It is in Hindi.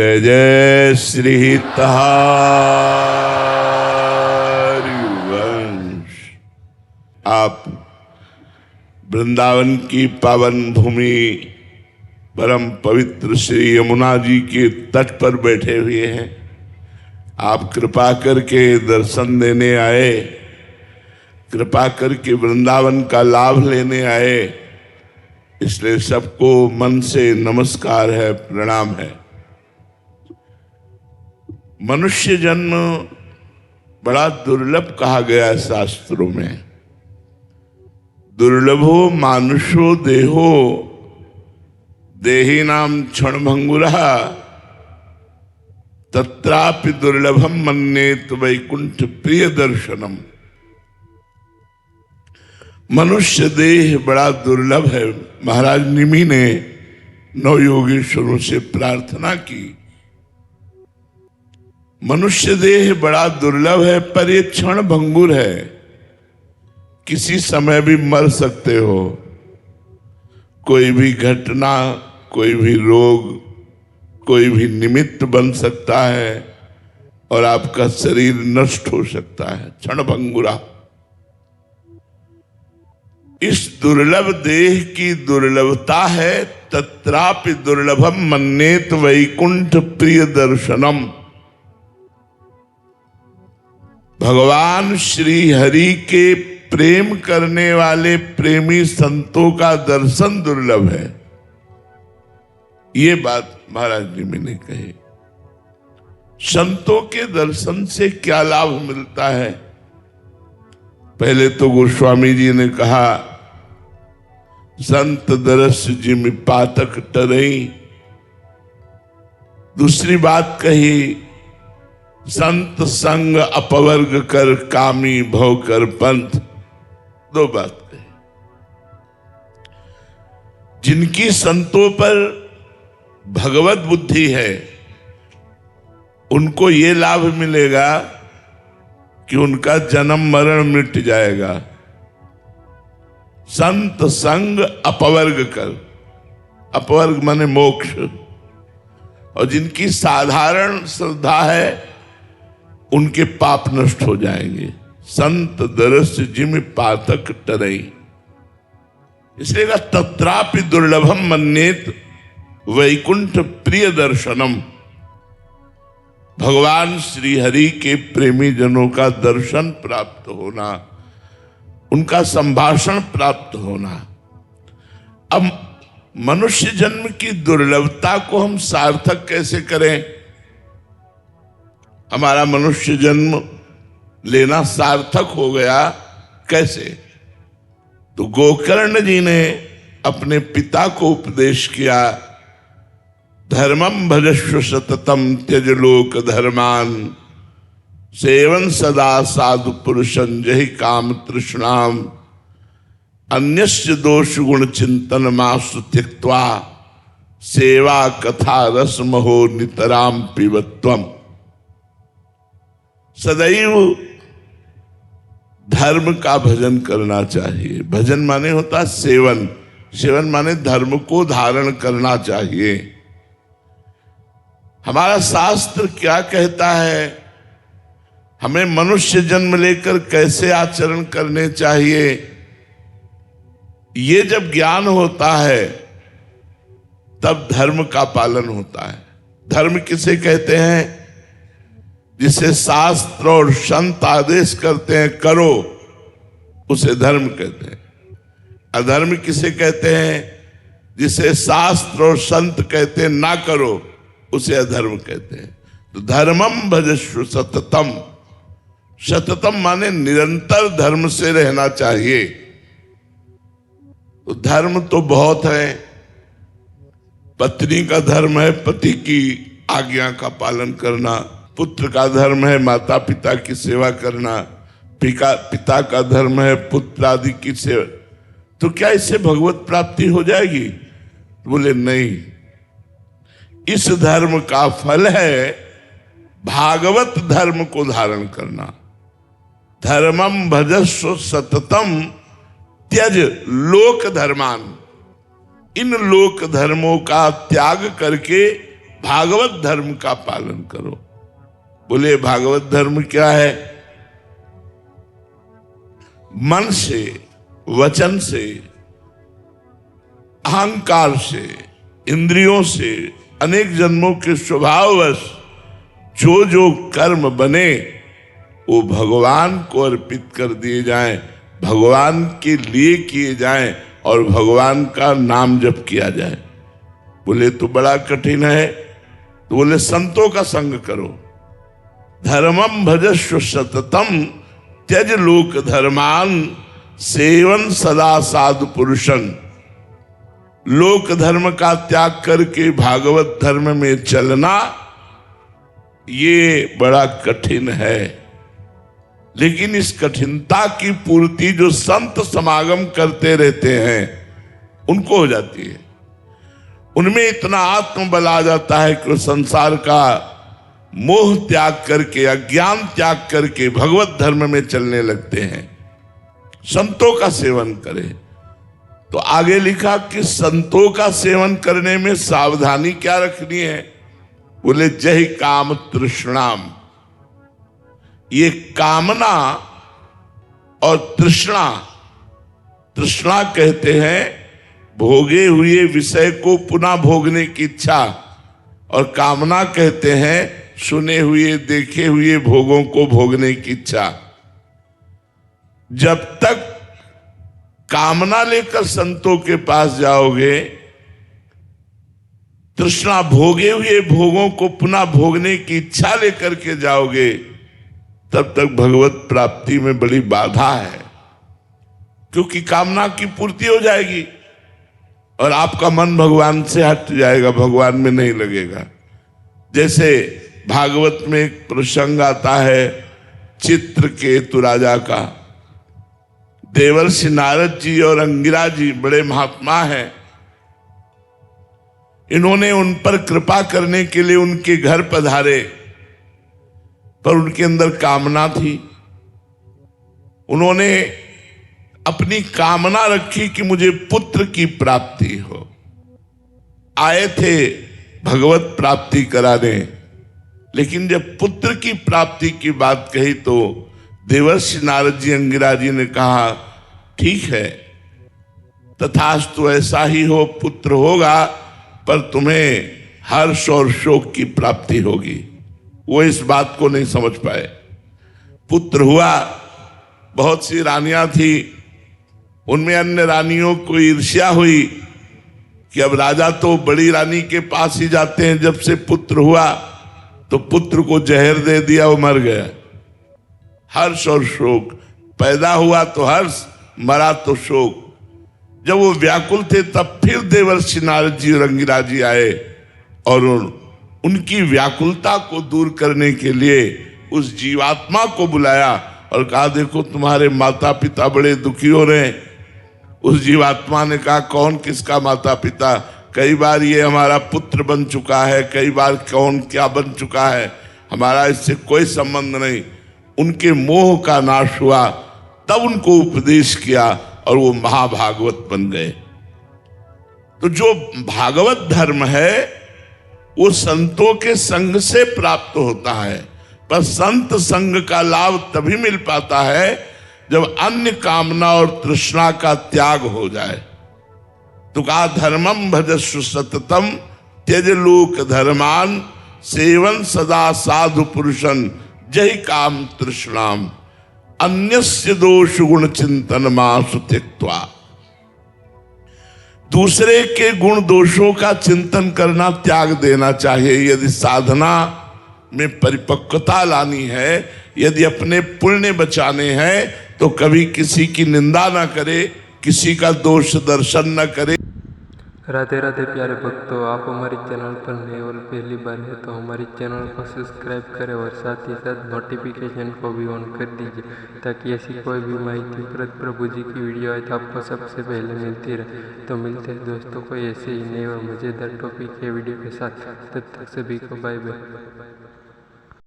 जय जय श्री हरिवंश। आप वृंदावन की पावन भूमि परम पवित्र श्री यमुना जी के तट पर बैठे हुए हैं। आप कृपा करके दर्शन देने आए, कृपा करके वृंदावन का लाभ लेने आए, इसलिए सबको मन से नमस्कार है, प्रणाम है। मनुष्य जन्म बड़ा दुर्लभ कहा गया है शास्त्रों में। दुर्लभो मानुषो देहो देही नाम क्षणभंगुरः तत्रापि दुर्लभम मन्येत वैकुंठ प्रिय दर्शनम। मनुष्य देह बड़ा दुर्लभ है। महाराज निमि ने नौ योगेश्वरों से प्रार्थना की, मनुष्य देह बड़ा दुर्लभ है, पर ये क्षण भंगुर है, किसी समय भी मर सकते हो। कोई भी घटना, कोई भी रोग, कोई भी निमित्त बन सकता है और आपका शरीर नष्ट हो सकता है। क्षण भंगुरा। इस दुर्लभ देह की दुर्लभता है। तत्रापि दुर्लभम मन्येत वैकुंठ प्रिय दर्शनम। भगवान श्री हरि के प्रेम करने वाले प्रेमी संतों का दर्शन दुर्लभ है। ये बात महाराज जी ने कही। संतों के दर्शन से क्या लाभ मिलता है? पहले तो गोस्वामी जी ने कहा, संत दरस जिमि पातक टरई। दूसरी बात कही, संत संग अपवर्ग कर कामी भव कर पंथ। दो बात कही। जिनकी संतों पर भगवत बुद्धि है उनको ये लाभ मिलेगा कि उनका जन्म मरण मिट जाएगा। संत संग अपवर्ग कर, अपवर्ग माने मोक्ष। और जिनकी साधारण श्रद्धा है उनके पाप नष्ट हो जाएंगे। संत दरस जिमि पातक टरई। इसलिए कहा तत्रापि दुर्लभम मन्येत वैकुंठ प्रिय दर्शनम। भगवान श्री हरि के प्रेमी जनों का दर्शन प्राप्त होना, उनका संभाषण प्राप्त होना। अब मनुष्य जन्म की दुर्लभता को हम सार्थक कैसे करें? हमारा मनुष्य जन्म लेना सार्थक हो गया कैसे? तो गोकर्ण जी ने अपने पिता को उपदेश किया, धर्मम भजस्व सततम त्यज लोक धर्मान सेवन सदा साधु पुरुषं जहि काम तृष्णाम अन्यस्य दोष गुण चिंतन मासु त्यक्त्वा सेवा कथा रस महो नितराम पिबत्वम। सदैव धर्म का भजन करना चाहिए। भजन माने होता सेवन, सेवन माने धर्म को धारण करना चाहिए। हमारा शास्त्र क्या कहता है, हमें मनुष्य जन्म लेकर कैसे आचरण करने चाहिए, ये जब ज्ञान होता है तब धर्म का पालन होता है। धर्म किसे कहते हैं? जिसे शास्त्र और संत आदेश करते हैं करो, उसे धर्म कहते हैं। अधर्म किसे कहते हैं? जिसे शास्त्र और संत कहते हैं ना करो, उसे अधर्म कहते हैं। तो धर्मम भजस्व सततम। सततम माने निरंतर धर्म से रहना चाहिए। तो धर्म तो बहुत है। पत्नी का धर्म है पति की आज्ञा का पालन करना, पुत्र का धर्म है माता पिता की सेवा करना, पिता का धर्म है पुत्र आदि की सेवा। तो क्या इससे भगवत प्राप्ति हो जाएगी? बोले नहीं, इस धर्म का फल है भागवत धर्म को धारण करना। धर्मम भजस्व सततम त्यज लोक धर्मान। इन लोक धर्मों का त्याग करके भागवत धर्म का पालन करो। बोले भागवत धर्म क्या है? मन से, वचन से, अहंकार से, इंद्रियों से, अनेक जन्मों के स्वभाववश जो जो कर्म बने वो भगवान को अर्पित कर दिए जाएं, भगवान के लिए किए जाएं और भगवान का नाम जप किया जाए। बोले तो बड़ा कठिन है। तो बोले संतों का संग करो। धर्मम भजस्व सततम त्यज लोक धर्मान सेवन सदा साधु पुरुषन। लोक धर्म का त्याग करके भागवत धर्म में चलना ये बड़ा कठिन है, लेकिन इस कठिनता की पूर्ति जो संत समागम करते रहते हैं उनको हो जाती है। उनमें इतना आत्मबल आ जाता है कि वो संसार का मोह त्याग करके, अज्ञान त्याग करके भगवत धर्म में चलने लगते हैं। संतों का सेवन करें। तो आगे लिखा कि संतों का सेवन करने में सावधानी क्या रखनी है? बोले जय काम तृष्णाम। ये कामना और तृष्णा, तृष्णा कहते हैं भोगे हुए विषय को पुनः भोगने की इच्छा, और कामना कहते हैं सुने हुए देखे हुए भोगों को भोगने की इच्छा। जब तक कामना लेकर संतों के पास जाओगे, तृष्णा भोगे हुए भोगों को पुनः भोगने की इच्छा लेकर के जाओगे, तब तक भगवत प्राप्ति में बड़ी बाधा है, क्योंकि कामना की पूर्ति हो जाएगी और आपका मन भगवान से हट जाएगा, भगवान में नहीं लगेगा। जैसे भागवत में एक प्रसंग आता है चित्रकेतु राजा का। देवर्षि नारद जी और अंगिरा जी बड़े महात्मा हैं। इन्होंने उन पर कृपा करने के लिए उनके घर पधारे, पर उनके अंदर कामना थी। उन्होंने अपनी कामना रखी कि मुझे पुत्र की प्राप्ति हो। आए थे भगवत प्राप्ति कराने, लेकिन जब पुत्र की प्राप्ति की बात कही तो देवर्षि नारद जी अंगिरा जी ने कहा ठीक है, तथास्तु ऐसा ही हो, पुत्र होगा, पर तुम्हें हर्ष और शोक की प्राप्ति होगी। वो इस बात को नहीं समझ पाए। पुत्र हुआ, बहुत सी रानियां थी, उनमें अन्य रानियों को ईर्ष्या हुई कि अब राजा तो बड़ी रानी के पास ही जाते हैं। जब से पुत्र हुआ तो पुत्र को जहर दे दिया, वो मर गया। हर्ष और शोक, पैदा हुआ तो हर्ष, मरा तो शोक। जब वो व्याकुल थे तब फिर देवर्षि नारद जी और अंगिरा जी आए और उनकी व्याकुलता को दूर करने के लिए उस जीवात्मा को बुलाया और कहा देखो तुम्हारे माता पिता बड़े दुखी हो रहे हैं। उस जीवात्मा ने कहा कौन किसका माता पिता? कई बार ये हमारा पुत्र बन चुका है, कई बार कौन क्या बन चुका है, हमारा इससे कोई संबंध नहीं। उनके मोह का नाश हुआ, तब उनको उपदेश किया और वो महाभागवत बन गए। तो जो भागवत धर्म है वो संतों के संग से प्राप्त होता है, पर संत संग का लाभ तभी मिल पाता है जब अन्य कामना और तृष्णा का त्याग हो जाए। तो कहा धर्मम भजस्व सततम त्यज लोक धर्मान सेवन सदा साधु पुरुषन जय काम तृष्णाम अन्यस्य दोष गुण चिंतन मासु त्यक्त्वा। दूसरे के गुण दोषों का चिंतन करना त्याग देना चाहिए। यदि साधना में परिपक्वता लानी है, यदि अपने पुण्य बचाने हैं, तो कभी किसी की निंदा ना करे, किसी का दोष दर्शन न करे। राधे राधे प्यारे भक्तों, आप हमारे चैनल पर नए और पहली बार है तो हमारे चैनल को सब्सक्राइब करें और साथ ही साथ नोटिफिकेशन को भी ऑन कर दीजिए, ताकि ऐसी कोई भी माहिती प्रभु जी की वीडियो आए तो आपको सबसे पहले मिलती रहे। तो मिलते हैं दोस्तों को ऐसे ही नए और मज़ेदार टॉपिक के वीडियो के साथ। तब तक सभी को बाय बाय।